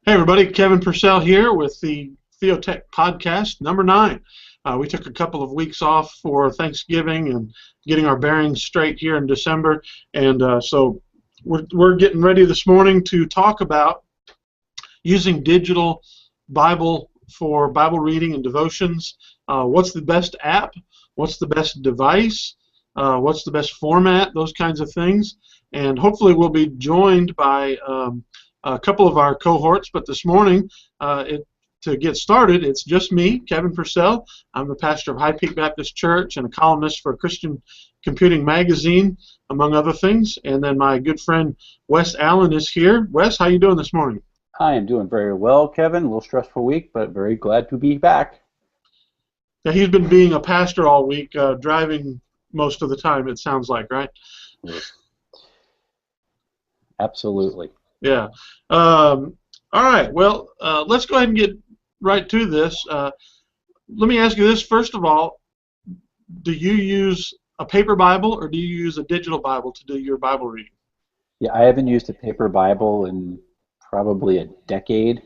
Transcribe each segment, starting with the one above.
Hey everybody, Kevin Purcell here with the Theotek podcast number 9. We took a couple of weeks off for Thanksgiving and getting our bearings straight here in December, and so we're getting ready this morning to talk about using digital Bible for Bible reading and devotions. What's the best app? What's the best device? What's the best format? Those kinds of things. And hopefully we'll be joined by a couple of our cohorts, but this morning, to get started, it's just me, Kevin Purcell. I'm the pastor of High Peak Baptist Church and a columnist for Christian Computing Magazine, among other things. And then my good friend Wes Allen is here. Wes, how you doing this morning? I am doing very well, Kevin. A little stressful week, but very glad to be back. Yeah, he's been being a pastor all week, driving most of the time, it sounds like, right? Absolutely. Yeah. All right. Well, let's go ahead and get right to this. Let me ask you this. First of all, do you use a paper Bible or do you use a digital Bible to do your Bible reading? Yeah, I haven't used a paper Bible in probably a decade.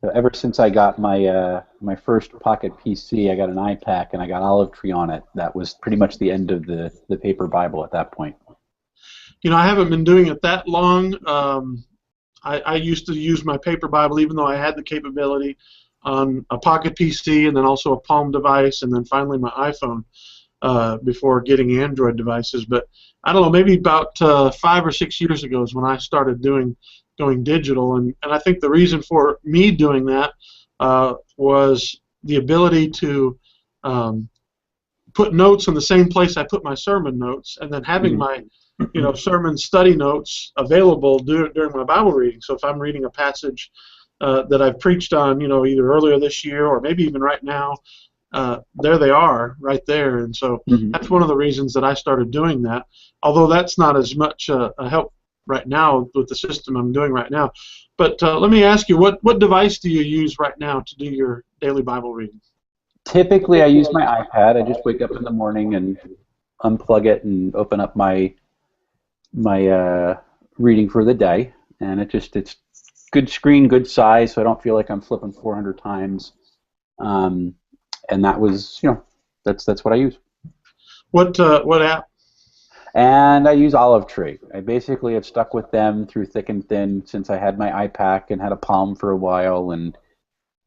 So ever since I got my my first Pocket PC, I got an iPad and I got Olive Tree on it. That was pretty much the end of the paper Bible at that point. You know, I haven't been doing it that long. I used to use my paper Bible, even though I had the capability on a Pocket PC and then also a Palm device and then finally my iPhone before getting Android devices. But I don't know, maybe about 5 or 6 years ago is when I started going digital. And I think the reason for me doing that was the ability to put notes in the same place I put my sermon notes, and then having my sermon study notes available during my Bible reading. So if I'm reading a passage that I've preached on, either earlier this year or maybe even right now, there they are right there. And so that's one of the reasons that I started doing that, although that's not as much a help right now with the system I'm doing right now. But let me ask you, what device do you use right now to do your daily Bible reading? Typically I use my iPad. I just wake up in the morning and unplug it and open up my reading for the day, and it's good screen, good size, so I don't feel like I'm flipping 400 times. And that was, that's what I use. What app? And I use Olive Tree. I basically have stuck with them through thick and thin since I had my iPad and had a Palm for a while, and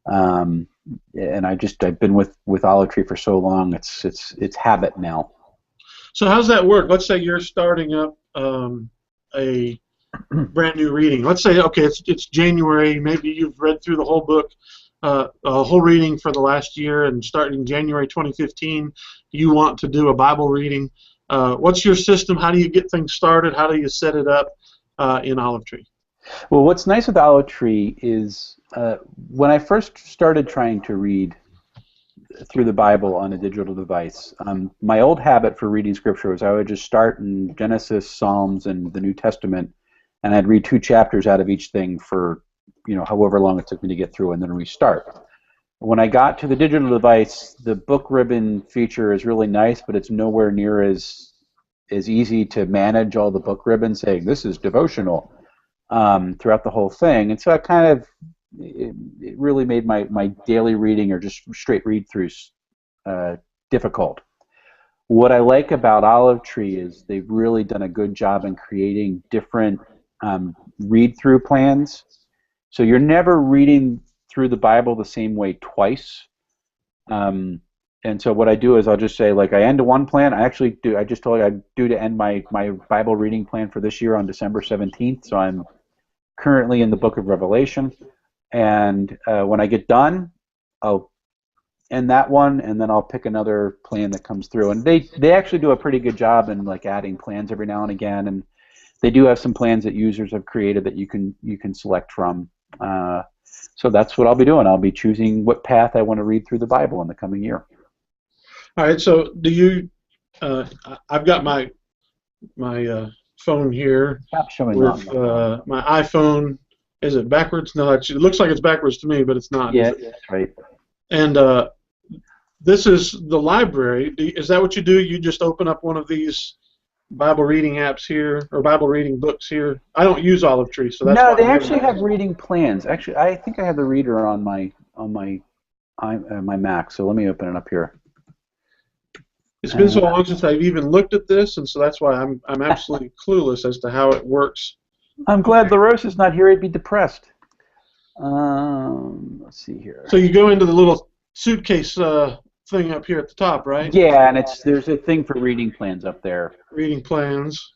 I've been with Olive Tree for so long. It's habit now. So how's that work? Let's say you're starting up a brand new reading. Let's say, okay, it's January. Maybe you've read through the whole book, a whole reading for the last year, and starting January 2015, you want to do a Bible reading. What's your system? How do you get things started? How do you set it up in Olive Tree? Well, what's nice with Olive Tree is when I first started trying to read through the Bible on a digital device, my old habit for reading Scripture was I would just start in Genesis, Psalms, and the New Testament, and I'd read 2 chapters out of each thing for however long it took me to get through, and then restart. When I got to the digital device, the book ribbon feature is really nice, but it's nowhere near as easy to manage all the book ribbons saying this is devotional throughout the whole thing, and so I kind of it really made my daily reading or just straight read-throughs difficult. What I like about Olive Tree is they've really done a good job in creating different read-through plans. So you're never reading through the Bible the same way twice. And so what I do is I'll just say, like, I end one plan. I just told you I'm due to end my Bible reading plan for this year on December 17th. So I'm currently in the book of Revelation. And when I get done, I'll end that one, and then I'll pick another plan that comes through. And they actually do a pretty good job in like adding plans every now and again. And they do have some plans that users have created that you can select from. So that's what I'll be doing. I'll be choosing what path I want to read through the Bible in the coming year. All right. So do you? I've got my phone here with my iPhone. Is it backwards? No, it looks like it's backwards to me, but it's not. Yeah, that's right. And this is the library. Is that what you do? You just open up one of these Bible reading apps here, or Bible reading books here. I don't use Olive Tree, so that's No, why they I haven't. actually have reading plans. Actually, I think I have the reader on my Mac. So let me open it up here. It's been so long since I've even looked at this, and so that's why I'm absolutely clueless as to how it works. I'm glad LaRose is not here. He'd be depressed. Let's see here. So you go into the little suitcase thing up here at the top, right? Yeah, and there's a thing for reading plans up there. Reading plans.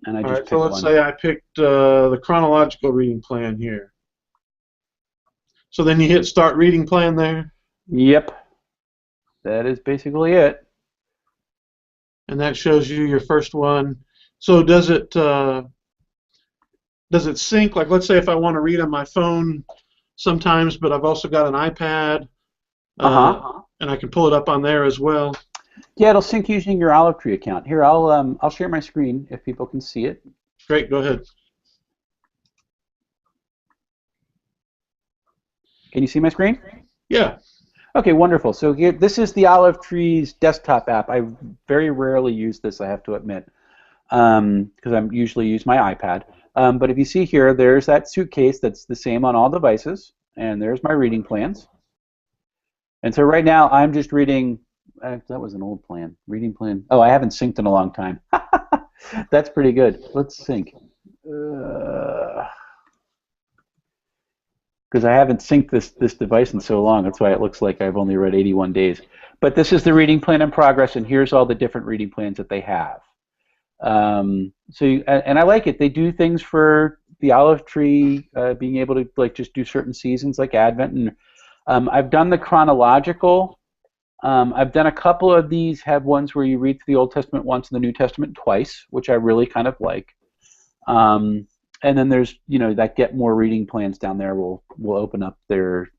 And I All just right, so let's one. say I picked the chronological reading plan here. So then you hit Start Reading Plan there. Yep. That is basically it. And that shows you your first one. So does it sync? Like, let's say if I want to read on my phone sometimes, but I've also got an iPad, and I can pull it up on there as well. Yeah, it'll sync using your Olive Tree account. Here, I'll share my screen if people can see it. Great, go ahead. Can you see my screen? Yeah. Okay, wonderful. So here, this is the Olive Tree's desktop app. I very rarely use this, I have to admit, because I usually use my iPad. But if you see here, there's that suitcase that's the same on all devices, and there's my reading plans. And so right now, I'm just reading. That was an old plan. Reading plan. Oh, I haven't synced in a long time. That's pretty good. Let's sync. Because I haven't synced this device in so long. That's why it looks like I've only read 81 days. But this is the reading plan in progress, and here's all the different reading plans that they have. And I like it. They do things for the Olive Tree, being able to like just do certain seasons like Advent, and I've done the chronological. I've done a couple of these. Have ones where you read through the Old Testament once and the New Testament twice, which I really kind of like. And then there's, that Get More reading plans down there will open up their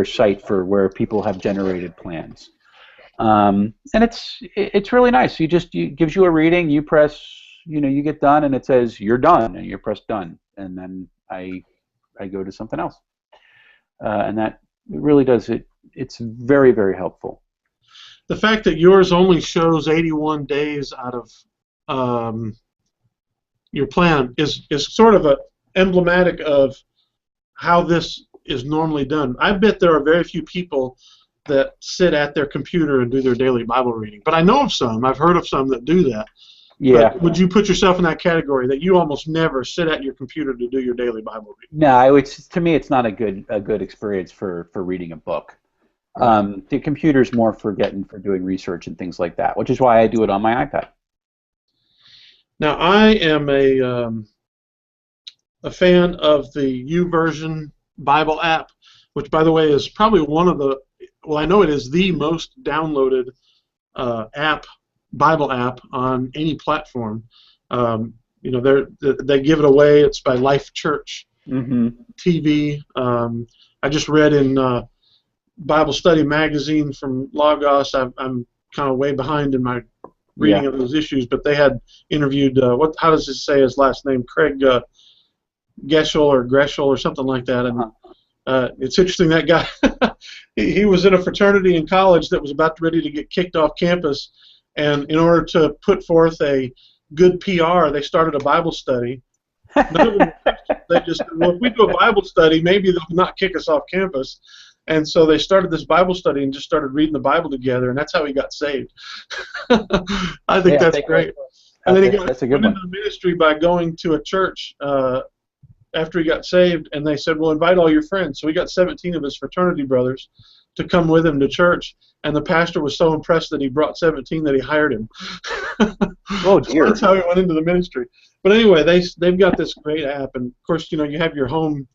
site for where people have generated plans. And it's really nice. It gives you a reading. You press, you get done, and it says you're done, and you press done, and then I go to something else. And that really does it. It's very, very helpful. The fact that yours only shows 81 days out of your plan is sort of emblematic of how this is normally done. I bet there are very few people that sit at their computer and do their daily Bible reading. But I know of some. I've heard of some that do that. Yeah. But would you put yourself in that category that you almost never sit at your computer to do your daily Bible reading? No, to me it's not a good experience for reading a book. The computer's more for doing research and things like that, which is why I do it on my iPad. Now I am a fan of the YouVersion Bible app, which by the way is probably one of the, well, I know it is the most downloaded Bible app on any platform. They give it away. It's by Life Church TV. I just read in Bible Study magazine from Logos. I'm kind of way behind in my reading of those issues, but they had interviewed how does it say his last name? Craig Geschel or Greschel or something like that. And it's interesting, that guy he was in a fraternity in college that was about ready to get kicked off campus, and in order to put forth a good PR, they started a Bible study. None of them, they just said, well, if we do a Bible study, maybe they'll not kick us off campus. And so they started this Bible study and just started reading the Bible together, and that's how he got saved. I think that's great. And then he went into the ministry by going to a church after he got saved, and they said, well, invite all your friends. So he got 17 of his fraternity brothers to come with him to church, and the pastor was so impressed that he brought 17 that he hired him. Oh, dear. So that's how he went into the ministry. But anyway, they've got this great app, and of course, you have your home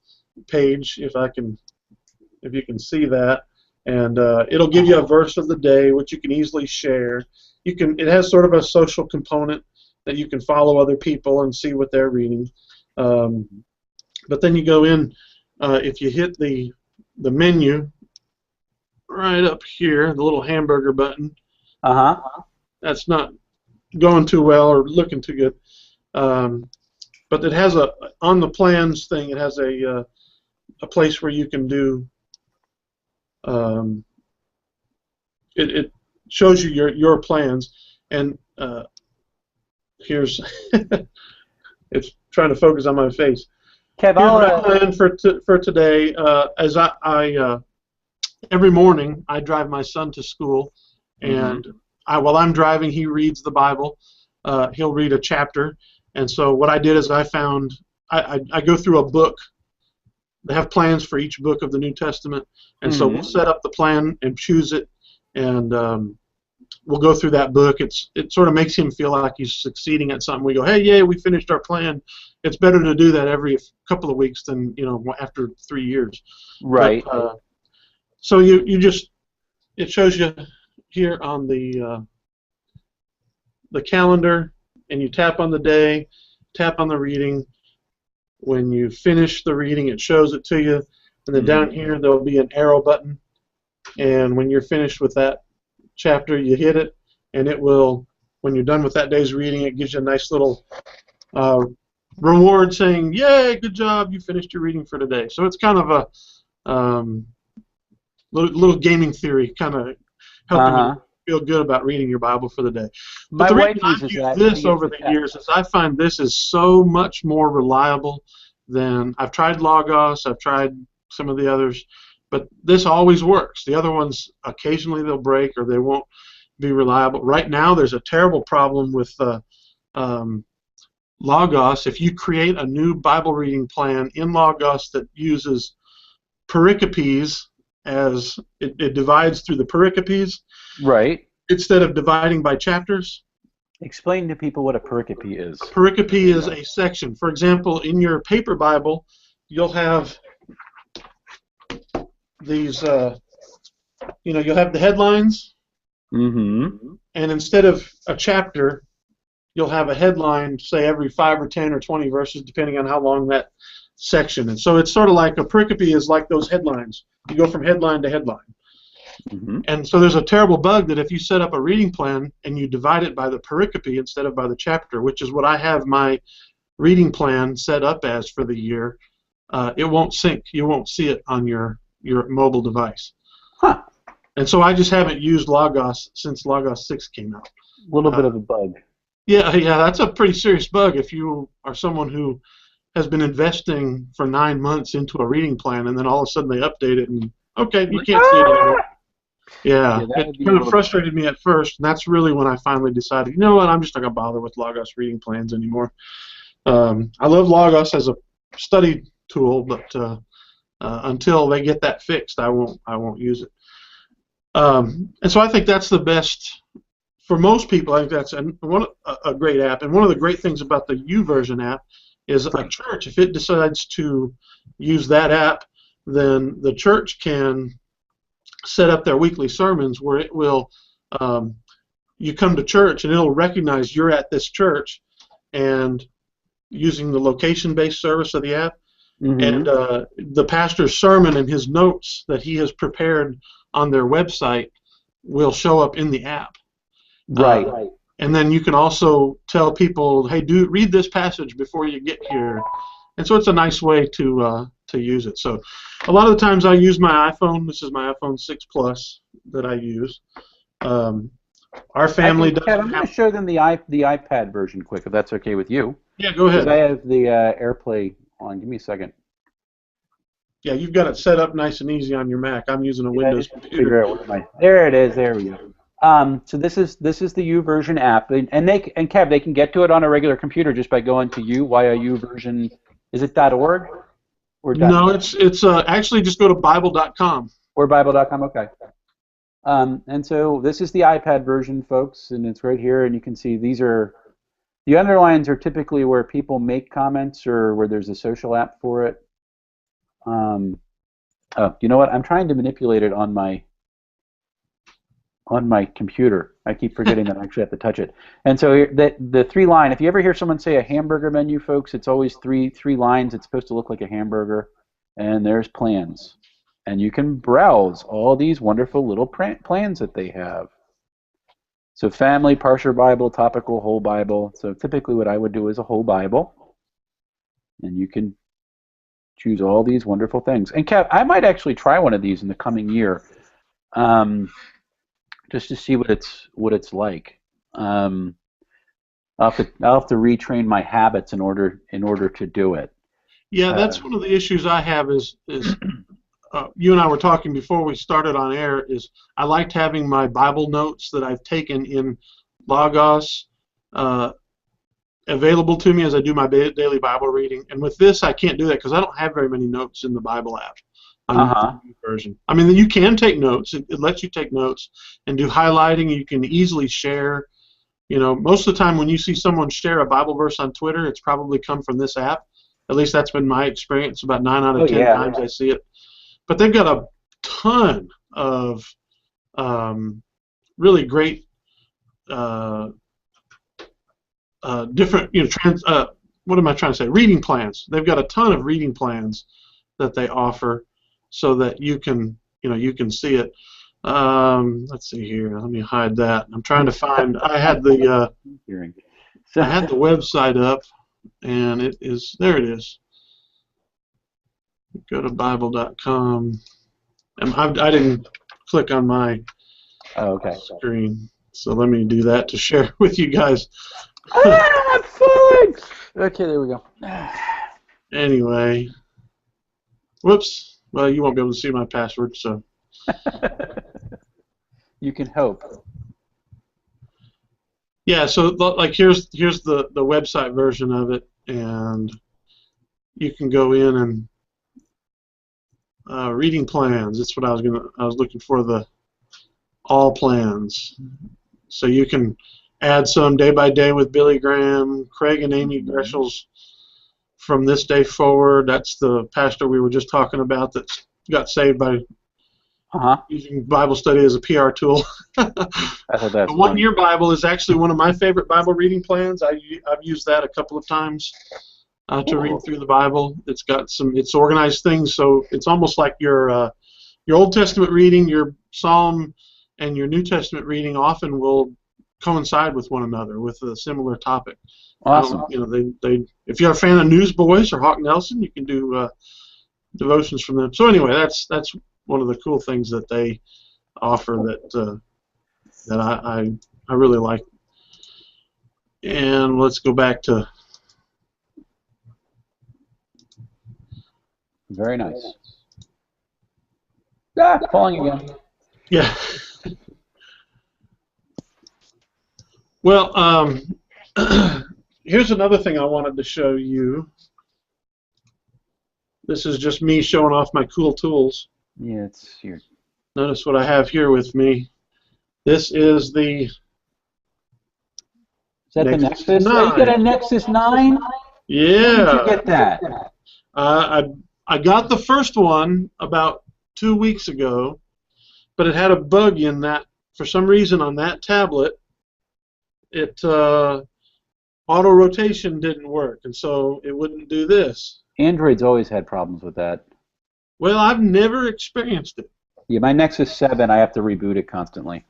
page, if you can see that, and it'll give you a verse of the day, which you can easily share. It has sort of a social component that you can follow other people and see what they're reading. But then you go in, if you hit the menu right up here, the little hamburger button. That's not going too well or looking too good. But it has on the plans thing, it has a place where you can do. It shows you your plans, and here's it's trying to focus on my face. Kev, Here's my plan for today. As I every morning I drive my son to school, and while I'm driving, he reads the Bible. He'll read a chapter, and so what I did is I go through a book. They have plans for each book of the New Testament, and so we'll set up the plan and choose it, and we'll go through that book. It sort of makes him feel like he's succeeding at something. We go, hey, yay, we finished our plan. It's better to do that every couple of weeks than after 3 years. Right. But, so you just, it shows you here on the calendar, and you tap on the day, tap on the reading. When you finish the reading, it shows it to you, and then down here there'll be an arrow button, and when you're finished with that chapter, you hit it, and it will, when you're done with that day's reading, it gives you a nice little reward saying, yay, good job, you finished your reading for today. So it's kind of a little gaming theory, kind of helping you feel good about reading your Bible for the day. But the reason I've used this over the years is I find this is so much more reliable than, I've tried Logos, I've tried some of the others, but this always works. The other ones, occasionally they'll break or they won't be reliable. Right now there's a terrible problem with Logos. If you create a new Bible reading plan in Logos that uses pericopes, as it divides through the pericopes, right, instead of dividing by chapters. Explain to people what a pericope is. A pericope is a section. For example, in your paper Bible, you'll have these, you'll have the headlines, and instead of a chapter, you'll have a headline, say, every 5 or 10 or 20 verses, depending on how long that section is. So it's sort of like a pericope is like those headlines. You go from headline to headline. And so there's a terrible bug that if you set up a reading plan and you divide it by the pericope instead of by the chapter, which is what I have my reading plan set up as for the year, it won't sync. You won't see it on your mobile device. And so I just haven't used Logos since Logos 6 came out. A little bit of a bug. Yeah, that's a pretty serious bug if you are someone who has been investing for 9 months into a reading plan, and then all of a sudden they update it, and okay, you can't see it anymore. Yeah, it kind of frustrated me at first, and that's really when I finally decided, you know what, I'm just not going to bother with Logos reading plans anymore. I love Logos as a study tool, but until they get that fixed, I won't use it. And so I think that's the best for most people. I think that's a great app, and one of the great things about the YouVersion app is a church, if it decides to use that app, then the church can set up their weekly sermons where it will, you come to church and it'll recognize you're at this church, and using the location-based service of the app, and the pastor's sermon and his notes that he has prepared on their website will show up in the app. Right. And then you can also tell people, hey, read this passage before you get here. And so it's a nice way to use it. So a lot of the times I use my iPhone. This is my iPhone 6 Plus that I use. Our family doesn't I'm going to show them the iPad version quick, if that's okay with you. Yeah, go ahead. I have the AirPlay on. Give me a second. Yeah, you've got it set up nice and easy on your Mac. I'm using a Windows computer. Figure out there it is. There we go. So this is the YouVersion app, and Kev, they can get to it on a regular computer just by going to YouVersion. Is it .org? Or no, it's actually just go to Bible.com. Or Bible.com. Okay. And so this is the iPad version, folks, and it's right here, and you can see these are the underlines are typically where people make comments or where there's a social app for it. Oh, you know what? I'm trying to manipulate it on my computer. I keep forgetting that I actually have to touch it. And so the 3-line, if you ever hear someone say a hamburger menu, folks, it's always three lines. It's supposed to look like a hamburger. And there's plans. And you can browse all these wonderful little plans that they have. So family, partial Bible, topical, whole Bible. So typically what I would do is a whole Bible. And you can choose all these wonderful things. And Kev, I might actually try one of these in the coming year. Just to see what it's like. I'll have to retrain my habits in order to do it. Yeah, that's one of the issues I have is you and I were talking before we started on air, is I liked having my Bible notes that I've taken in Logos available to me as I do my daily Bible reading. And with this, I can't do that because I don't have very many notes in the Bible app on the version. I mean, you can take notes. It lets you take notes and do highlighting. You can easily share. You know, most of the time when you see someone share a Bible verse on Twitter, it's probably come from this app. At least that's been my experience. About 9 out of 10 times I see it. But they've got a ton of really great different, what am I trying to say? Reading plans. They've got a ton of reading plans that they offer, so that you can see it. Let's see here. Let me hide that. I'm trying to find. I had the website up, and it is there. It is. Go to Bible.com. And I didn't click on my screen, so let me do that to share with you guys. I'm falling. Okay, there we go. Anyway, whoops. Well, you won't be able to see my password, so. You can hope. Yeah, so like here's the website version of it, and you can go in and reading plans. That's what I was looking for, the all plans. So you can add some day by day with Billy Graham, Craig and Amy Greshel's From This Day Forward. That's the pastor we were just talking about that got saved by using Bible study as a PR tool. The 1 Year Bible is actually one of my favorite Bible reading plans. I've used that a couple of times to read through the Bible. It's organized things, so it's almost like your Old Testament reading, your Psalm, and your New Testament reading often will coincide with one another with a similar topic. Awesome. If you're a fan of Newsboys or Hawk Nelson, you can do devotions from them. So anyway, that's one of the cool things that they offer that I really like. And let's go back to. Very nice. Falling again. Yeah. Well, here's another thing I wanted to show you. This is just me showing off my cool tools. Yeah, it's here. Notice what I have here with me. This is the. Is that the Nexus 9? You got a Nexus 9? Yeah. When did you get that? I got the first one about 2 weeks ago, but it had a bug in that. For some reason on that tablet, auto rotation didn't work, and so it wouldn't do this. Android's always had problems with that. Well, I've never experienced it. Yeah, my Nexus 7, I have to reboot it constantly.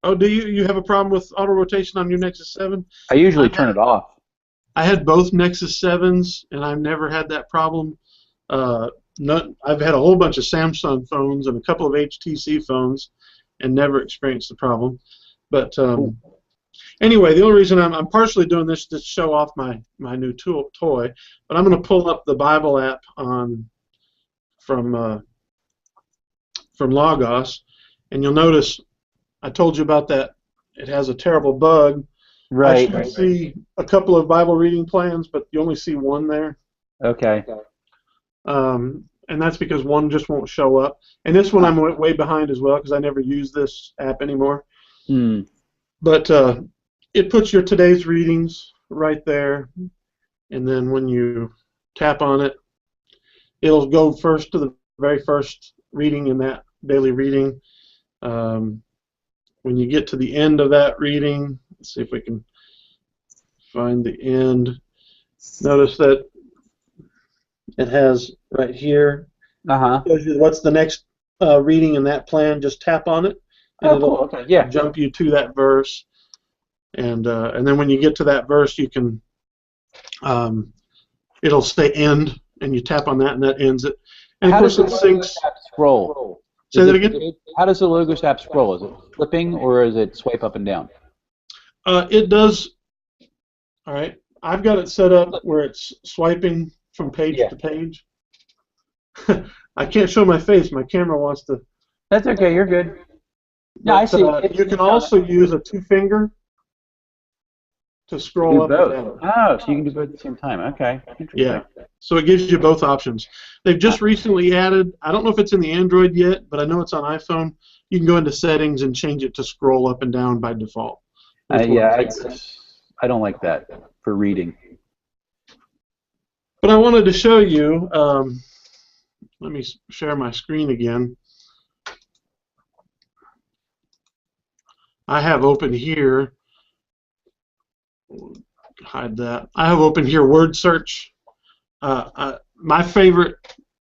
Oh, do you? You have a problem with auto rotation on your Nexus 7? I usually turn it off. I had both Nexus 7s, and I've never had that problem. I've had a whole bunch of Samsung phones and a couple of HTC phones, and never experienced the problem. But anyway, the only reason I'm partially doing this is to show off my new toy, but I'm going to pull up the Bible app from Logos, and you'll notice I told you about that. It has a terrible bug. Right. I should see a couple of Bible reading plans, but you only see one there. Okay. And that's because one just won't show up. And this one I'm way behind as well because I never use this app anymore. But it puts your today's readings right there, and then when you tap on it, it'll go first to the very first reading in that daily reading. When you get to the end of that reading, let's see if we can find the end. Notice that it has right here. Shows you what's the next reading in that plan. Just tap on it, and it'll jump you to that verse. And then when you get to that verse, you can it'll say end, and you tap on that, and that ends it. And of course, it syncs. Scroll. Say that again. How does the Logos app scroll? Is it flipping or is it swipe up and down? It does. All right. I've got it set up where it's swiping from page Yeah. to page. I can't show my face. My camera wants to. That's okay. You're good. No, I But see. you can also use a two-finger to scroll Do up and both. down. Oh, so you can do both at the same time. Okay. Yeah. Interesting. So it gives you both options. They've Uh, just recently added, I don't know if it's in the Android yet, but I know it's on iPhone. You can go into settings and change it to scroll up and down by default with yeah, words. I don't like that for reading. But I wanted to show you, let me share my screen again. I have open here, hide that. I have open here word search. My favorite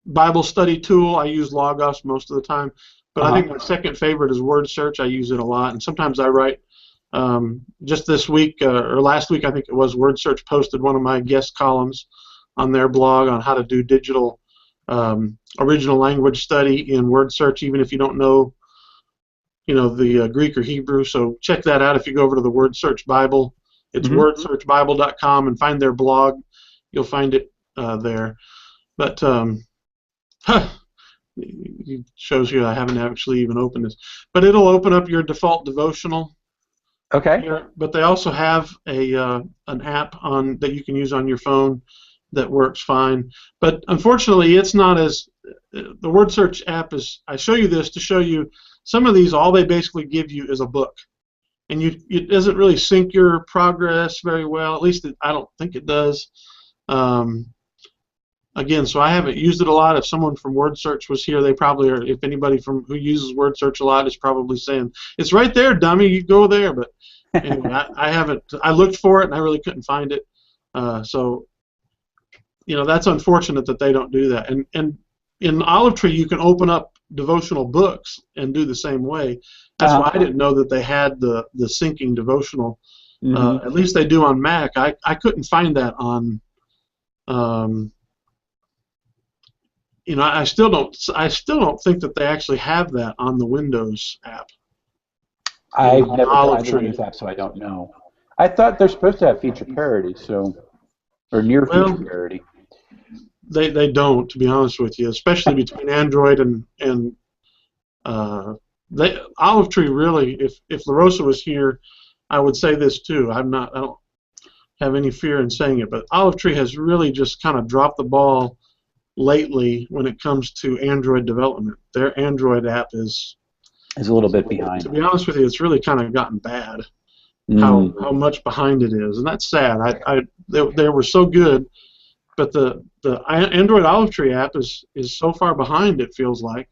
Bible study tool, I use Logos most of the time, but I think my second favorite is word search. I use it a lot, and sometimes I write. Just this week, or last week, I think it was, Word Search posted one of my guest columns on their blog on how to do digital original language study in Word Search, even if you don't know, the Greek or Hebrew. So check that out if you go over to the Word Search Bible. It's wordsearchbible.com and find their blog. You'll find it there. But it shows you I haven't actually even opened this. But it'll open up your default devotional. Okay. Here, but they also have an app that you can use on your phone that works fine. But unfortunately, it's not as the word search app is. I show you this to show you some of these. All they basically give you is a book, and it doesn't really sync your progress very well. At least I don't think it does. Again, so I haven't used it a lot. If someone from Word Search was here, they probably are. If anybody who uses Word Search a lot is probably saying, "It's right there, dummy. You go there." But anyway, I haven't. I looked for it and I really couldn't find it. So that's unfortunate that they don't do that. And in Olive Tree, you can open up devotional books and do the same way. That's why I didn't know that they had the syncing devotional. At least they do on Mac. I couldn't find that on. I still don't think that they actually have that on the Windows app. I've never Olive tried the Tree. Windows app, so I don't know. I thought they're supposed to have feature parity, or near feature parity. They don't, to be honest with you, especially between Android and Olive Tree. Really, if LaRosa was here, I would say this too. I don't have any fear in saying it, but Olive Tree has really just kind of dropped the ball lately when it comes to Android development. Their Android app is a little bit behind. To be honest with you, it's really kind of gotten bad. How much behind it is, and that's sad. They were so good, but the Android Olive Tree app is so far behind. It feels like,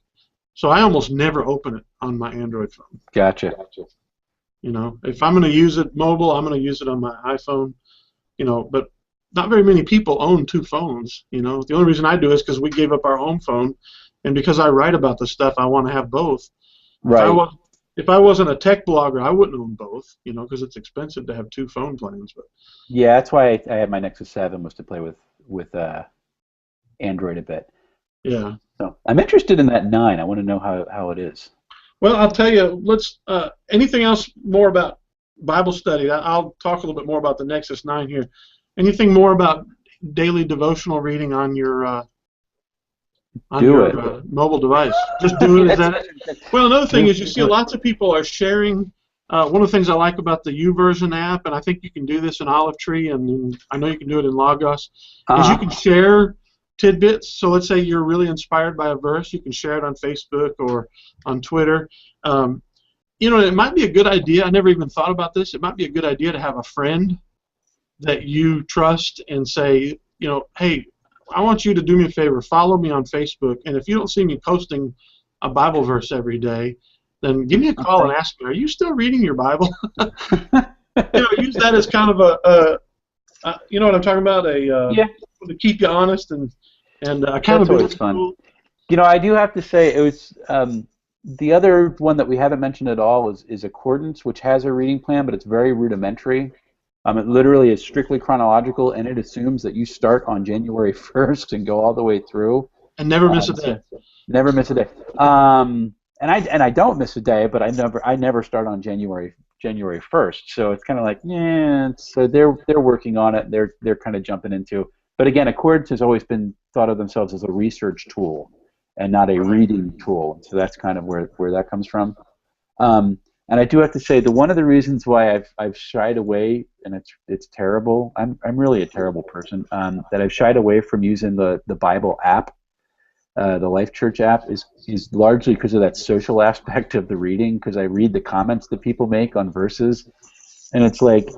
so I almost never open it on my Android phone. Gotcha. If I'm going to use it mobile, I'm going to use it on my iPhone. But not very many people own two phones. The only reason I do is because we gave up our home phone, and because I write about the stuff, I want to have both. Right. If I wasn't a tech blogger, I wouldn't own both. Because it's expensive to have two phone plans. But yeah, that's why I had my Nexus 7 was to play with Android a bit. Yeah. So I'm interested in that 9. I want to know how it is. Well, I'll tell you. Let's. Anything else more about Bible study? I'll talk a little bit more about the Nexus 9 here. Anything more about daily devotional reading on your mobile device? Just do it. Is that it? Well, another thing is you see lots of people are sharing. One of the things I like about the YouVersion app, and I think you can do this in Olive Tree, and I know you can do it in Logos, is you can share tidbits. So let's say you're really inspired by a verse, you can share it on Facebook or on Twitter. It might be a good idea. I never even thought about this. It might be a good idea to have a friend that you trust and say, hey, I want you to do me a favor, follow me on Facebook, and if you don't see me posting a Bible verse every day, then give me a call and ask me, are you still reading your Bible? Use that as kind of you know what I'm talking about, to keep you honest and accountability. That's always fun. I do have to say it was the other one that we haven't mentioned at all is Accordance, which has a reading plan, but it's very rudimentary. It literally is strictly chronological, and it assumes that you start on January 1st and go all the way through. And never miss a day. Never miss a day. And I don't miss a day, but I never start on January January 1st. So it's kind of like, yeah. So they're working on it. They're kind of jumping into. But again, Accordance has always been thought of themselves as a research tool and not a reading tool. So that's kind of where that comes from. And I do have to say that one of the reasons why I've shied away, and it's terrible. I'm really a terrible person. That I've shied away from using the Bible app, the Life Church app, is largely because of that social aspect of the reading. Because I read the comments that people make on verses, and it's like,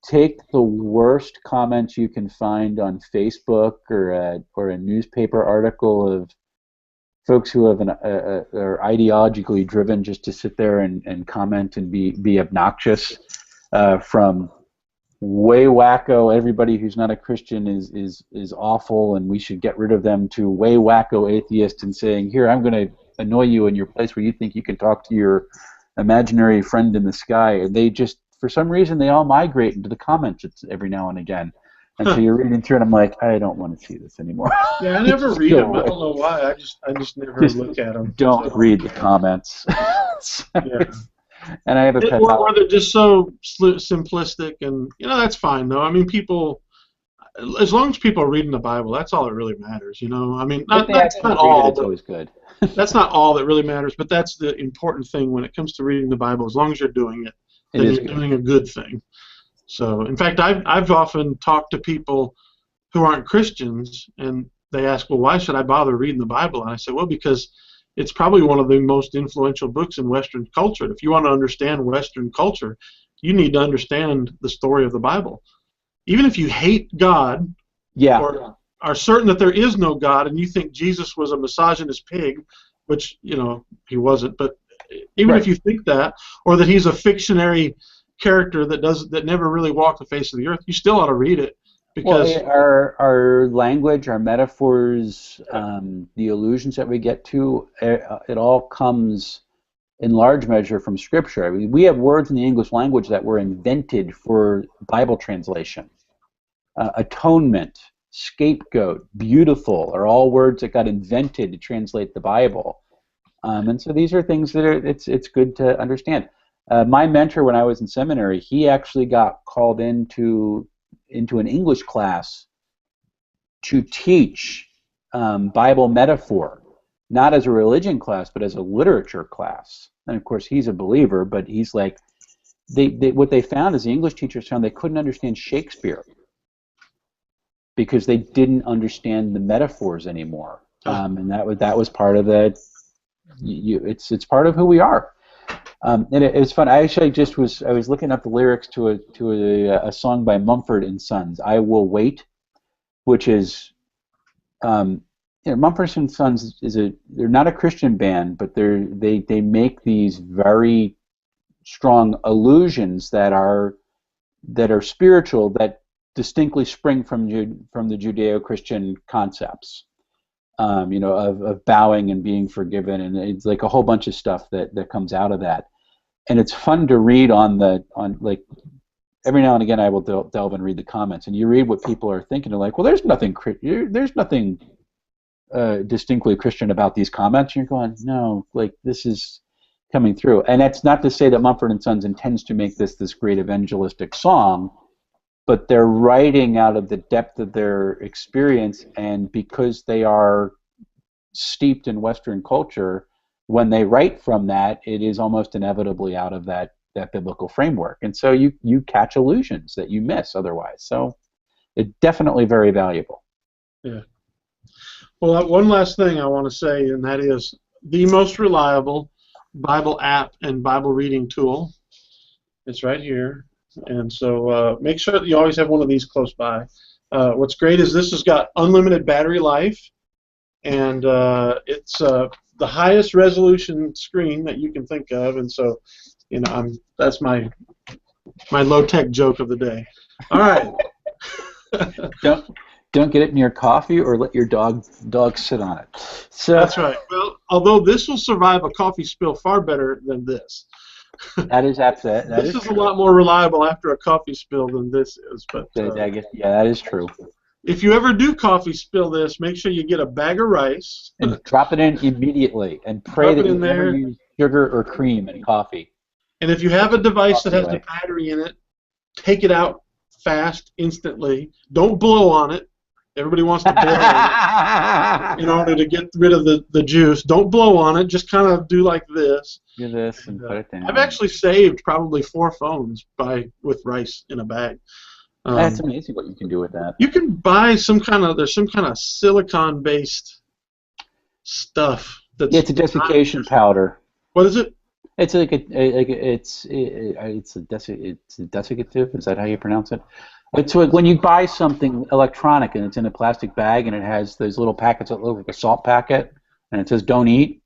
take the worst comments you can find on Facebook or a newspaper article of folks who have are ideologically driven just to sit there and comment and be obnoxious, from way wacko, everybody who's not a Christian is awful and we should get rid of them, to way wacko atheist and saying, here, I'm going to annoy you in your place where you think you can talk to your imaginary friend in the sky. And they just, for some reason, they all migrate into the comments every now and again. And so you're reading through, and I'm like, I don't want to see this anymore. Yeah, I never read them. I don't know why. I just never look at them. Don't read the comments. Yeah. And I have a pet. Or they're just so simplistic, and that's fine though. I mean, people, as long as people are reading the Bible, that's all that really matters. I mean, that's not all. It's always good. That's not all that really matters, but that's the important thing when it comes to reading the Bible. As long as you're doing it, then you're doing a good thing. So, in fact, I've often talked to people who aren't Christians, and they ask, well, why should I bother reading the Bible? And I say, well, because it's probably one of the most influential books in Western culture. If you want to understand Western culture, you need to understand the story of the Bible. Even if you hate God, or are certain that there is no God, and you think Jesus was a misogynist pig, which, he wasn't, but even if you think that, or that he's a fictionary character that never really walked the face of the earth, you still ought to read it, because our language, our metaphors, the allusions that we get to, it all comes in large measure from Scripture. I mean, we have words in the English language that were invented for Bible translation. Atonement, scapegoat, beautiful are all words that got invented to translate the Bible, and so these are things that it's good to understand. My mentor when I was in seminary, he actually got called into an English class to teach Bible metaphor, not as a religion class, but as a literature class. And of course, he's a believer, but he's like, what they found is the English teachers found they couldn't understand Shakespeare because they didn't understand the metaphors anymore, and that was part of it's part of who we are. And it was fun. I actually I was looking up the lyrics to a song by Mumford and Sons, "I Will Wait," which is, Mumford and Sons they're not a Christian band, but they make these very strong allusions that are spiritual, that distinctly spring from the Judeo-Christian concepts. Of bowing and being forgiven, and it's like a whole bunch of stuff that comes out of that, and it's fun to read on like every now and again I will delve and read the comments, and you read what people are thinking. They're like, well, there's nothing distinctly Christian about these comments. And you're going, no, like this is coming through, and that's not to say that Mumford and Sons intends to make this great evangelistic song. But they're writing out of the depth of their experience, and because they are steeped in Western culture, when they write from that, it is almost inevitably out of that biblical framework. And so you catch allusions that you miss otherwise. So it's definitely very valuable. Yeah. Well, one last thing I want to say, and that is the most reliable Bible app and Bible reading tool. It's right here. And so make sure that you always have one of these close by. What's great is this has got unlimited battery life, and it's the highest resolution screen that you can think of. And so, that's my low-tech joke of the day. All right. Don't get it in your coffee, or let your dog sit on it. So that's right. Well, although this will survive a coffee spill far better than this. That is absolutely. This is a lot more reliable after a coffee spill than this is. But that is true. If you ever do coffee spill this, make sure you get a bag of rice and drop it in immediately, and pray that you never use sugar or cream in coffee. And if you have a device that has Anyway. a battery in it, take it out fast, instantly. Don't blow on it. Everybody wants to blow on it in order to get rid of the juice. Don't blow on it. Just kind of do like this. Do this and put it down. I've actually saved probably 4 phones with rice in a bag. That's amazing what you can do with that. You can buy there's some kind of silicon-based stuff. It's a desiccation powder. What is it? It's it's a desiccative. Is that how you pronounce it? It's like when you buy something electronic and it's in a plastic bag and it has those little packets that look like a salt packet and it says "Don't eat."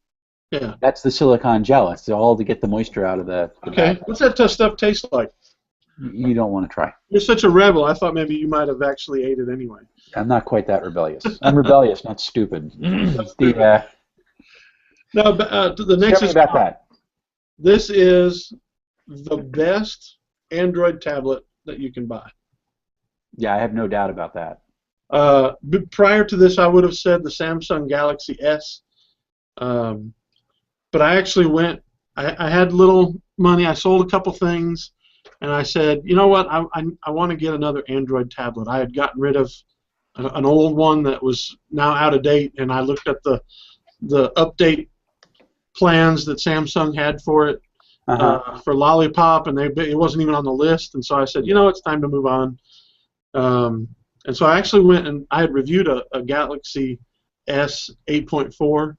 Yeah. That's the silicone gel. It's all to get the moisture out of the Okay. bag. What's that stuff taste like? You don't want to try. You're such a rebel. I thought maybe you might have actually ate it anyway. I'm not quite that rebellious. I'm rebellious, not stupid. No, the next Tell me is about that. This is the best Android tablet that you can buy. Yeah, I have no doubt about that. Prior to this, I would have said the Samsung Galaxy S. But I actually went. I had little money. I sold a couple things. And I said, you know what, I want to get another Android tablet. I had gotten rid of an old one that was now out of date, and I looked at the update plans that Samsung had for it, for Lollipop, and it wasn't even on the list. And so I said, you know, it's time to move on. And so I actually went and I had reviewed a Galaxy S 8.4.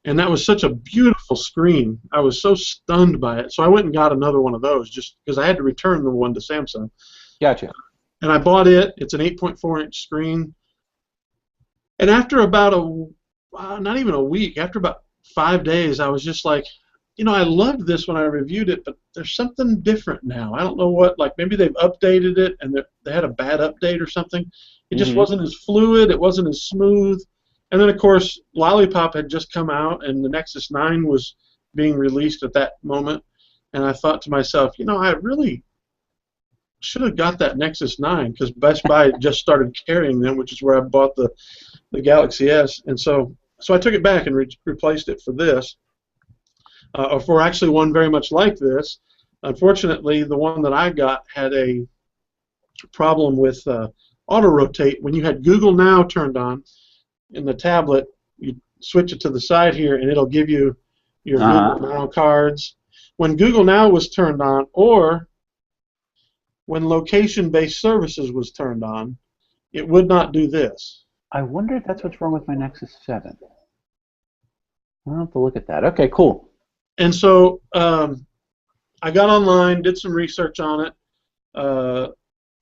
And that was such a beautiful screen. I was so stunned by it. So I went and got another one of those just because I had to return the one to Samsung. Gotcha. And I bought it. It's an 8.4-inch screen. And after about not even a week, after about 5 days, I was just like, you know, I loved this when I reviewed it, but there's something different now. I don't know what, like maybe they've updated it and they had a bad update or something. It just wasn't as fluid. It wasn't as smooth. And then, of course, Lollipop had just come out, and the Nexus 9 was being released at that moment. And I thought to myself, you know, I really should have got that Nexus 9 because Best Buy just started carrying them, which is where I bought the Galaxy S. And so I took it back and replaced it for this, or for actually one very much like this. Unfortunately, the one that I got had a problem with auto-rotate. When you had Google Now turned on, in the tablet, you switch it to the side here, and it'll give you your Google Now cards. When Google Now was turned on, or when location-based services was turned on, it would not do this. I wonder if that's what's wrong with my Nexus 7. I'll have to look at that. Okay, cool. And so I got online, did some research on it,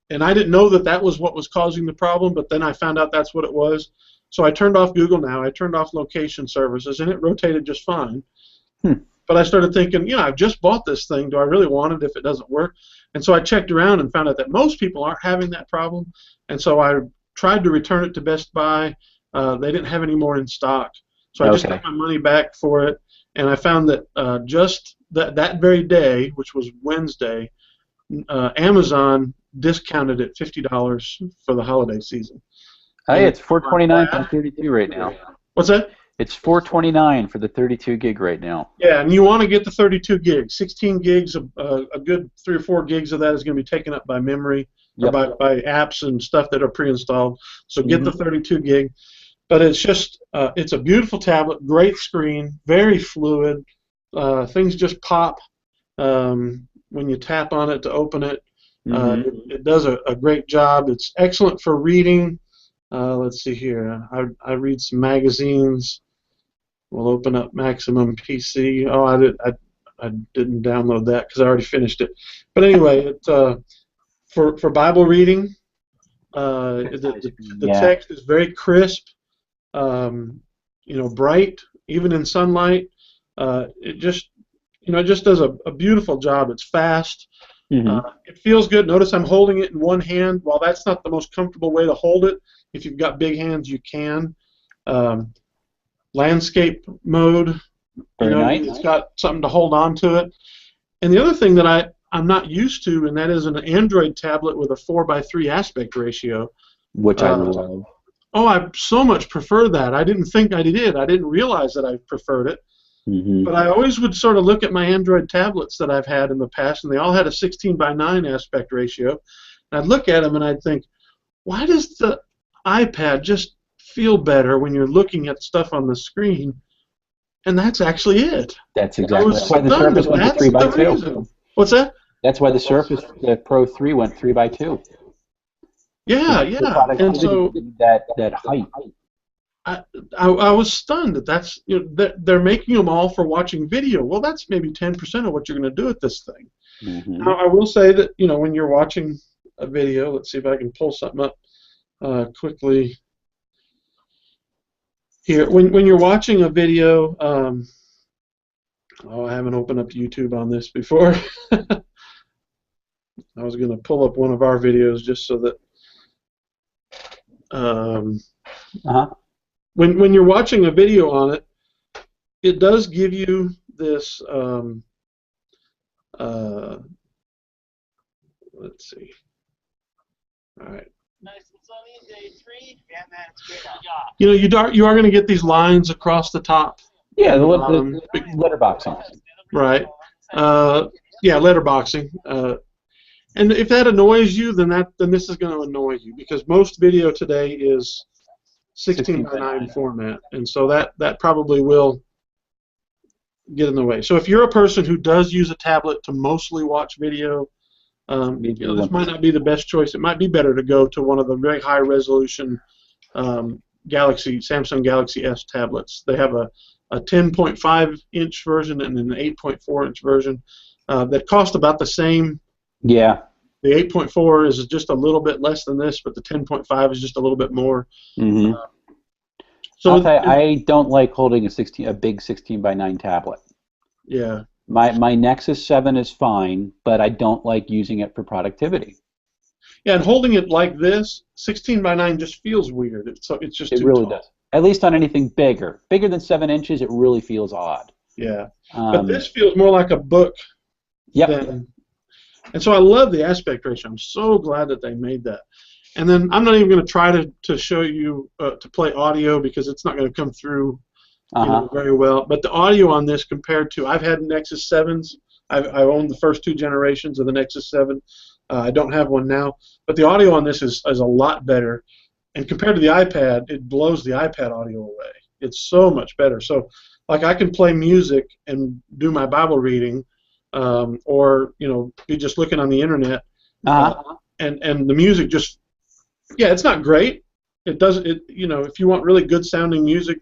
and I didn't know that was what was causing the problem, but then I found out that's what it was. So I turned off Google Now, I turned off location services, and it rotated just fine. But I started thinking, you know, I've just bought this thing. Do I really want it if it doesn't work? And so I checked around and found out that most people aren't having that problem. And so I tried to return it to Best Buy. They didn't have any more in stock. So I just got my money back for it. And I found that just that very day, which was Wednesday, Amazon discounted it $50 for the holiday season. Hey, it's $429 for the 32 right now. What's that? It's $429 for the 32 gig right now. Yeah, and you want to get the 32 gigs. 16 gigs, a good 3 or 4 gigs of that is going to be taken up by memory or by apps and stuff that are pre-installed. So get the 32 gig. But it's just, it's a beautiful tablet, great screen, very fluid. Things just pop when you tap on it to open it. It does a great job. It's excellent for reading. Let's see here. I read some magazines. We'll open up Maximum PC. Oh, I didn't download that because I already finished it. But anyway, for Bible reading, the text is very crisp. You know, bright, even in sunlight. It just does a beautiful job. It's fast. It feels good. Notice I'm holding it in one hand. While that's not the most comfortable way to hold it, if you've got big hands, you can. Landscape mode, Nice. It's got something to hold on to it. And the other thing that I'm not used to, and that is an Android tablet with a 4:3 aspect ratio. Which I love. Oh, I so much prefer that. I didn't think I did. I didn't realize that I preferred it. Mm-hmm. But I always would sort of look at my Android tablets that I've had in the past, and they all had a 16:9 aspect ratio. And I'd look at them and I'd think, why does the iPad just feel better when you're looking at stuff on the screen? And that's actually it. That's exactly. That's why the stunned Surface that went to that's 3 by the 2. reason. What's that? That's why the Surface, the Pro 3 went 3 by 2. Yeah, The yeah. productivity And so didn't need that height. I was stunned that that's, you know, they're making them all for watching video. Well, that's maybe 10% of what you're going to do with this thing. Mm-hmm. Now, I will say that, you know, when you're watching a video, let's see if I can pull something up quickly here. When you're watching a video, I haven't opened up YouTube on this before. I was going to pull up one of our videos just so that when you're watching a video on it, it does give you this, let's see. All right. Nice and sunny, day 3, and that's good. You know, you are going to get these lines across the top. Yeah, the letterboxing. Right. Yeah, letterboxing. And if that annoys you, then this is going to annoy you, because most video today is 16:9 format, and so that probably will get in the way. So if you're a person who does use a tablet to mostly watch video, you know, this might not be the best choice. It might be better to go to one of the very high resolution Samsung Galaxy S tablets. They have a 10.5-inch version and an 8.4-inch version that cost about the same. Yeah. The 8.4 is just a little bit less than this, but the 10.5 is just a little bit more. Mm-hmm. So I don't like holding a big 16:9 tablet. Yeah. My Nexus 7 is fine, but I don't like using it for productivity. Yeah, and holding it like this, 16:9 just feels weird. It's just it too really tall. does. At least on anything bigger than 7 inches, it really feels odd. Yeah, but this feels more like a book. Yep. And so I love the aspect ratio. I'm so glad that they made that. And then I'm not even going to try to show you to play audio, because it's not going to come through you know, very well. But the audio on this, compared to, I've had Nexus 7s. I've owned the first 2 generations of the Nexus 7. I don't have one now. But the audio on this is a lot better. And compared to the iPad, it blows the iPad audio away. It's so much better. So, like, I can play music and do my Bible reading, or, you know, be just looking on the internet, and the music just, yeah, it's not great. It doesn't, you know, if you want really good sounding music,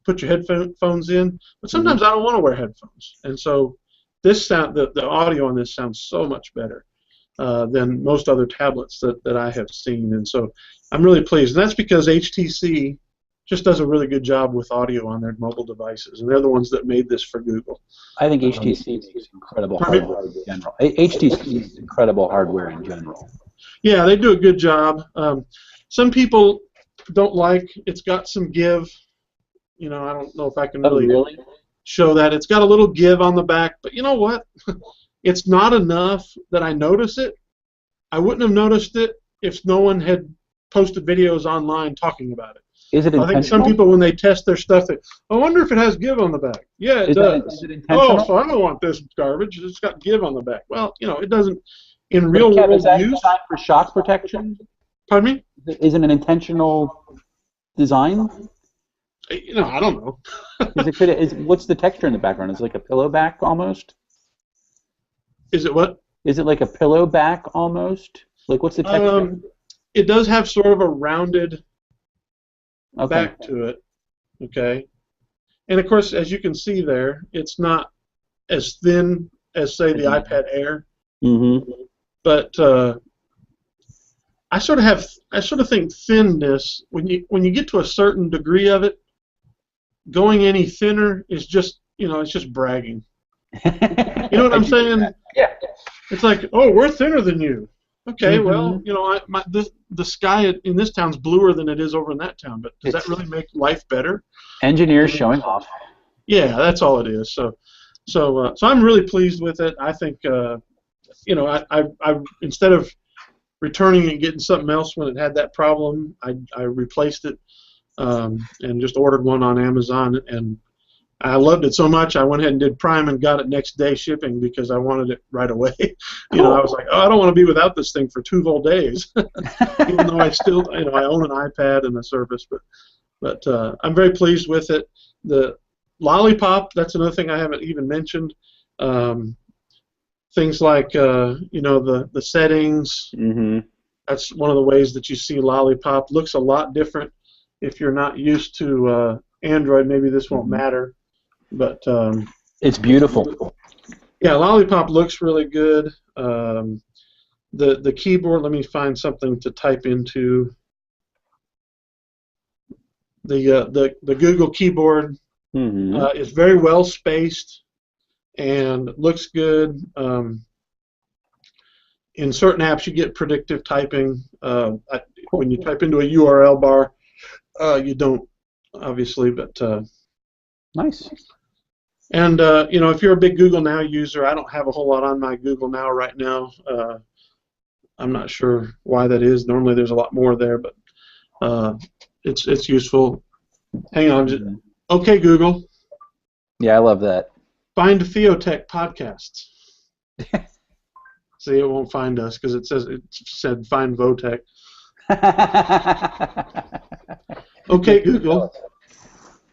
put your headphones in. But sometimes I don't want to wear headphones, and so the audio on this sounds so much better than most other tablets that I have seen, and so I'm really pleased. And that's because HTC just does a really good job with audio on their mobile devices, and they're the ones that made this for Google. I think HTC makes incredible hardware in general. HTC is incredible hardware in general. Yeah, they do a good job. Some people don't like, it's got some give. You know, I don't know if I can really show that. It's got a little give on the back, but you know what? It's not enough that I notice it. I wouldn't have noticed it if no one had posted videos online talking about it. Is it intentional? I think some people, when they test their stuff, I wonder if it has give on the back. Yeah, it does. Is it intentional? Oh, so I don't want this garbage. It's got give on the back. Well, you know, it doesn't. In real world use. Is that designed for shock protection? Pardon me? Is it an intentional design? You know, I don't know. What's the texture in the background? Is it like a pillow back almost? Is it what? Is it like a pillow back almost? Like, what's the texture? It does have sort of a rounded back to it. Okay. And of course, as you can see there, it's not as thin as, say, the iPad Air. Mm-hmm. But I sort of think thinness, when you get to a certain degree of it, going any thinner is just, you know, it's just bragging. You know what I'm saying? Yeah. It's like, oh, we're thinner than you. Okay, well, you know, the sky in this town's bluer than it is over in that town, but does that really make life better? Engineers showing off. Yeah, that's all it is. So I'm really pleased with it. I think, you know, I instead of returning and getting something else when it had that problem, I replaced it and just ordered one on Amazon, and I loved it so much I went ahead and did Prime and got it next day shipping because I wanted it right away. I was like, oh, I don't want to be without this thing for 2 whole days. Even though I still, I own an iPad and a Surface, but I'm very pleased with it. The Lollipop, that's another thing I haven't even mentioned. Things like the settings. Mm-hmm. That's one of the ways that you see Lollipop. Looks a lot different. If you're not used to Android, maybe this won't matter. But it's beautiful. Yeah, Lollipop looks really good. The keyboard. Let me find something to type into. The Google keyboard is very well spaced and looks good. In certain apps, you get predictive typing. When you type into a URL bar, you don't, obviously, but nice. And if you're a big Google Now user, I don't have a whole lot on my Google Now right now. I'm not sure why that is. Normally, there's a lot more there, but it's useful. Hang on. Okay, Google. Yeah, I love that. Find Theotek podcasts. See, it won't find us because it said find Votech. Okay, Google.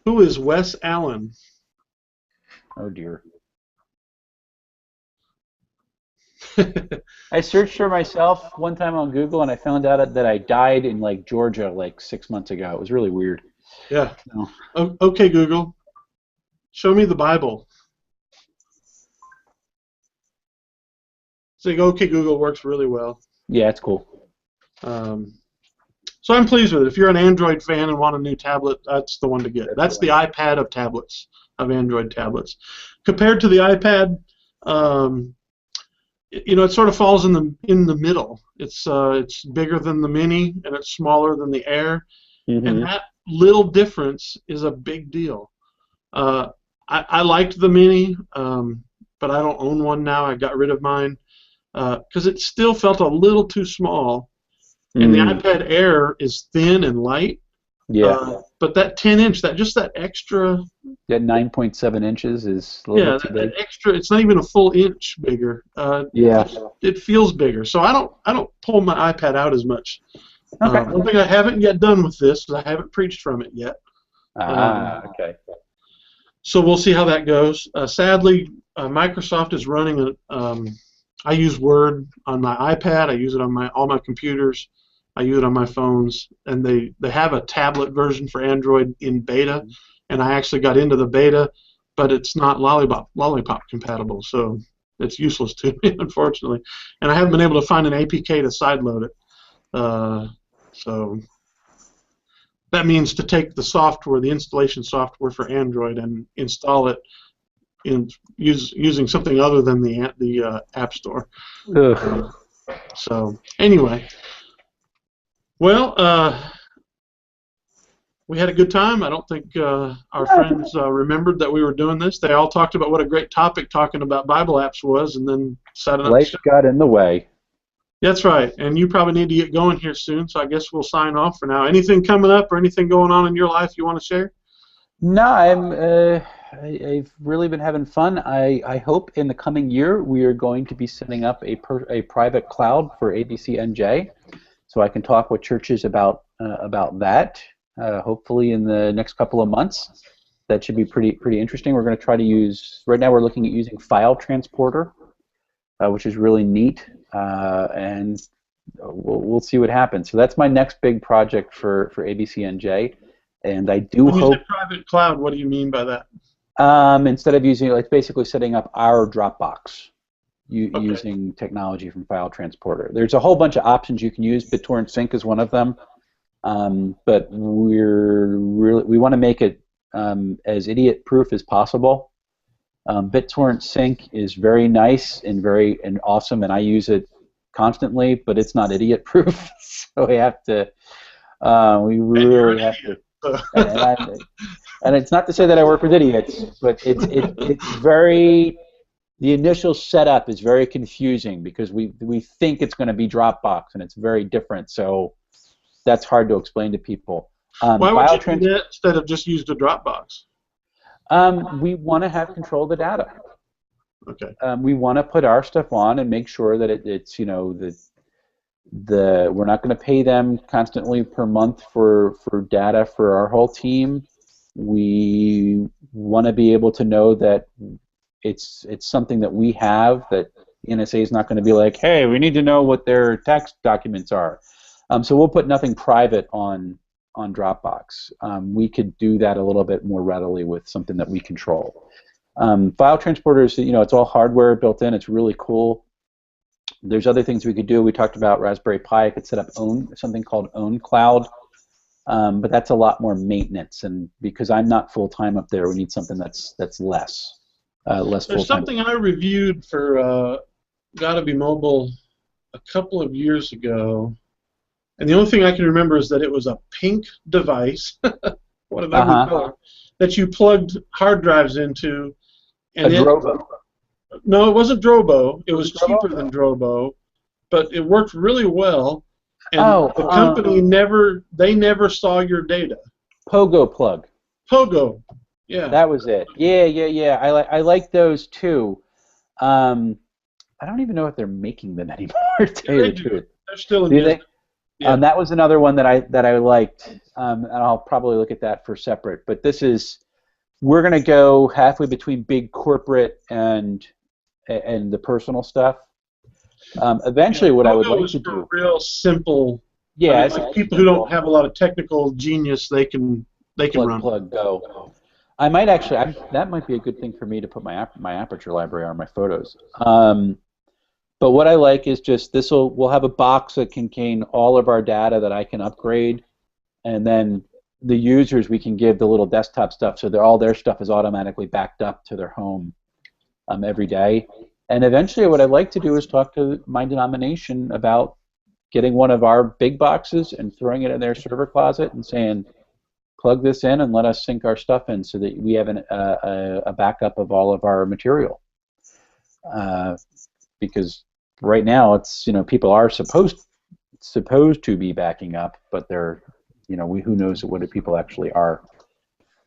Who is Wes Allen? Oh dear. I searched for myself one time on Google and I found out that I died in Georgia 6 months ago. It was really weird. Yeah. No. Okay, Google. Show me the Bible. Saying okay, Google works really well. Yeah, it's cool. So I'm pleased with it. If you're an Android fan and want a new tablet, that's the one to get. That's the iPad of tablets, of Android tablets. Compared to the iPad, it sort of falls in the middle. It's bigger than the Mini and it's smaller than the Air, and that little difference is a big deal. I liked the Mini, but I don't own one now. I got rid of mine because it still felt a little too small. And the iPad Air is thin and light. Yeah. But that 10-inch, that extra. That 9.7 inches is a little bit too big. That extra. It's not even a full inch bigger. Yeah. It feels bigger. So I don't pull my iPad out as much. Okay. One thing I haven't yet done with this is I haven't preached from it yet. Okay. So we'll see how that goes. Sadly, Microsoft is running I use Word on my iPad. I use it on all my computers. I use it on my phones, and they have a tablet version for Android in beta, and I actually got into the beta, but it's not Lollipop compatible, so it's useless to me, unfortunately. And I haven't been able to find an APK to sideload it. So that means to take the software, the installation software for Android, and install it using something other than the App Store. So anyway. Well, we had a good time. I don't think our friends remembered that we were doing this. They all talked about what a great topic talking about Bible apps was, and then decided life got in the way. That's right. And you probably need to get going here soon, so I guess we'll sign off for now. Anything coming up or anything going on in your life you want to share? No, I've really been having fun. I hope in the coming year we are going to be setting up a private cloud for ABCNJ. So I can talk with churches about that. Hopefully in the next couple of months, that should be pretty interesting. We're going to try to use. Right now, we're looking at using File Transporter, which is really neat, and we'll see what happens. So that's my next big project for ABCNJ, and I do hope. When you say private cloud, what do you mean by that? Instead of using, it's basically setting up our Dropbox. Using technology from File Transporter. There's a whole bunch of options you can use. BitTorrent Sync is one of them, but we want to make it as idiot-proof as possible. BitTorrent Sync is very nice and awesome, and I use it constantly, but it's not idiot-proof. So we have to. We really have to. And it's not to say that I work with idiots, but it's very. The initial setup is very confusing because we think it's going to be Dropbox and it's very different, so that's hard to explain to people. Why would you do that instead of just use the Dropbox? We want to have control of the data. Okay. We want to put our stuff on and make sure that it's we're not going to pay them constantly per month for data for our whole team. We want to be able to know that it's something that we have, that the NSA is not going to be like, hey, we need to know what their tax documents are. So we'll put nothing private on Dropbox. We could do that a little bit more readily with something that we control. File transporters, it's all hardware built in. It's really cool. There's other things we could do. We talked about Raspberry Pi. I could set up something called Own Cloud, but that's a lot more maintenance. And because I'm not full time up there, we need something that's less full time. There's something I reviewed for Gotta Be Mobile a couple of years ago, and the only thing I can remember is that it was a pink device, one of them color, that you plugged hard drives into. And Drobo. No, it wasn't Drobo. It was cheaper than Drobo, but it worked really well. And the company never saw your data. Pogo plug. Pogo, yeah. That was it. Yeah. I like those too. I don't even know if they're making them anymore. To tell you the truth. They're still in business. Yeah. That was another one that I liked, and I'll probably look at that for separate. But we're going to go halfway between big corporate and the personal stuff. Eventually, what I would like to do, real simple. Yeah, like people who don't have a lot of technical genius, they can run. Plug, go. I might actually. That might be a good thing for me to put my Aperture library on my photos. But what I like is just we'll have a box that can contain all of our data that I can upgrade, and then the users we can give the little desktop stuff, so all their stuff is automatically backed up to their home every day. And eventually, what I'd like to do is talk to my denomination about getting one of our big boxes and throwing it in their server closet and saying, plug this in and let us sync our stuff in, so that we have a backup of all of our material. Because right now, it's people are supposed to be backing up, but they're who knows what people actually are.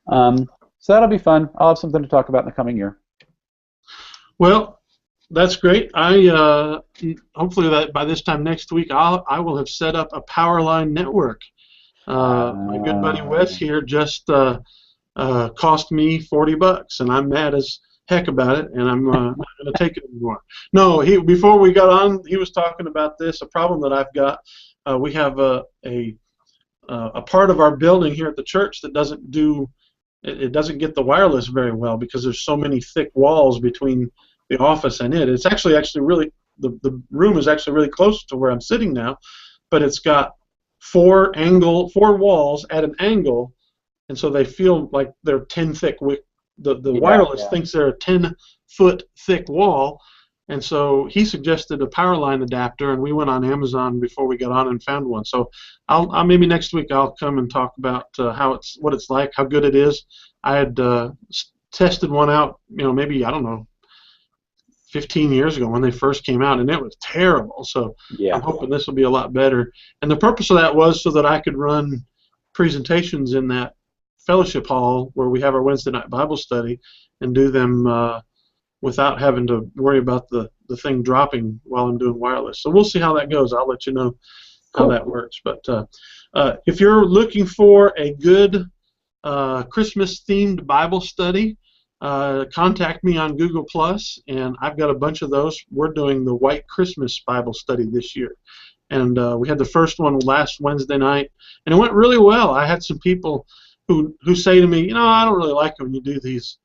So that'll be fun. I'll have something to talk about in the coming year. Well, that's great. I hopefully that by this time next week I will have set up a Powerline network. My good buddy Wes here just cost me $40, and I'm mad as heck about it, and I'm not going to take it anymore. No, before we got on, he was talking about this. A problem that I've got. We have a part of our building here at the church that doesn't get the wireless very well because there's so many thick walls between the office and it. It's actually really the room is actually really close to where I'm sitting now, but it's got four walls at an angle, and so they feel like they're 10 thick. The wireless thinks they're a 10-foot thick wall, and so he suggested a Powerline adapter, and we went on Amazon before we got on and found one. So I'll maybe next week I'll come and talk about what it's like, how good it is. I had tested one out, maybe, I don't know, 15 years ago when they first came out, and it was terrible. So I'm hoping this will be a lot better. And the purpose of that was so that I could run presentations in that fellowship hall where we have our Wednesday night Bible study and do them without having to worry about the thing dropping while I'm doing wireless. So we'll see how that goes. I'll let you know how that works. But if you're looking for a good Christmas-themed Bible study, contact me on Google+, and I've got a bunch of those. We're doing the White Christmas Bible study this year. And we had the first one last Wednesday night, and it went really well. I had some people who say to me, I don't really like it when you do these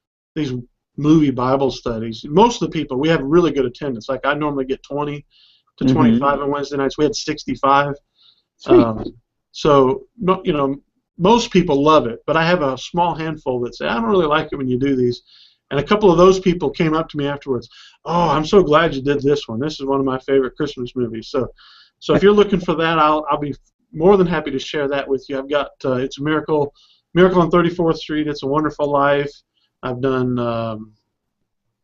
movie Bible studies. Most of the people, we have really good attendance. Like I normally get 20 to 25 on Wednesday nights. We had 65. So most people love it, but I have a small handful that say, I don't really like it when you do these. And a couple of those people came up to me afterwards, oh, I'm so glad you did this one. This is one of my favorite Christmas movies. So if you're looking for that, I'll be more than happy to share that with you. I've got It's a Miracle on 34th Street, It's a Wonderful Life. I've done, I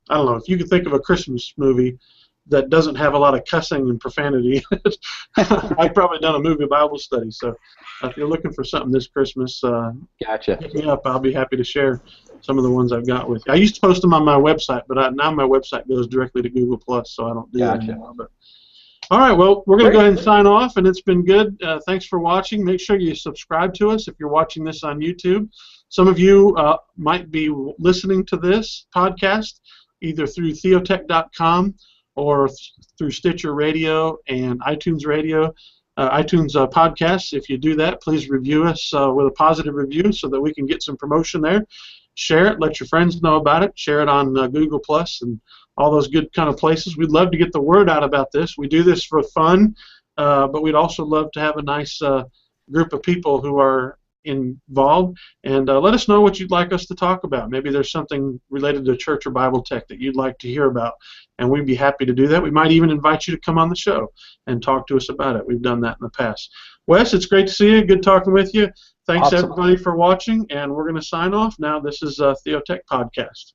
don't know, if you could think of a Christmas movie that doesn't have a lot of cussing and profanity, I've probably done a movie Bible study. So if you're looking for something this Christmas, hit me up. I'll be happy to share some of the ones I've got with you. I used to post them on my website, but now my website goes directly to Google Plus, so I don't do that anymore. But all right, well, we're going to go ahead and sign off, and it's been good. Thanks for watching. Make sure you subscribe to us if you're watching this on YouTube. Some of you might be listening to this podcast either through Theotek.com or through Stitcher Radio and iTunes Radio, iTunes podcasts. If you do that, please review us with a positive review so that we can get some promotion there. Share it. Let your friends know about it. Share it on Google Plus and all those good kind of places. We'd love to get the word out about this. We do this for fun, but we'd also love to have a nice group of people who are involved, and let us know what you'd like us to talk about. Maybe there's something related to church or Bible tech that you'd like to hear about, and we'd be happy to do that. We might even invite you to come on the show and talk to us about it. We've done that in the past. Wes, it's great to see you. Good talking with you. Thanks, Awesome. everybody, for watching, and we're going to sign off now. This is Theotek Podcast.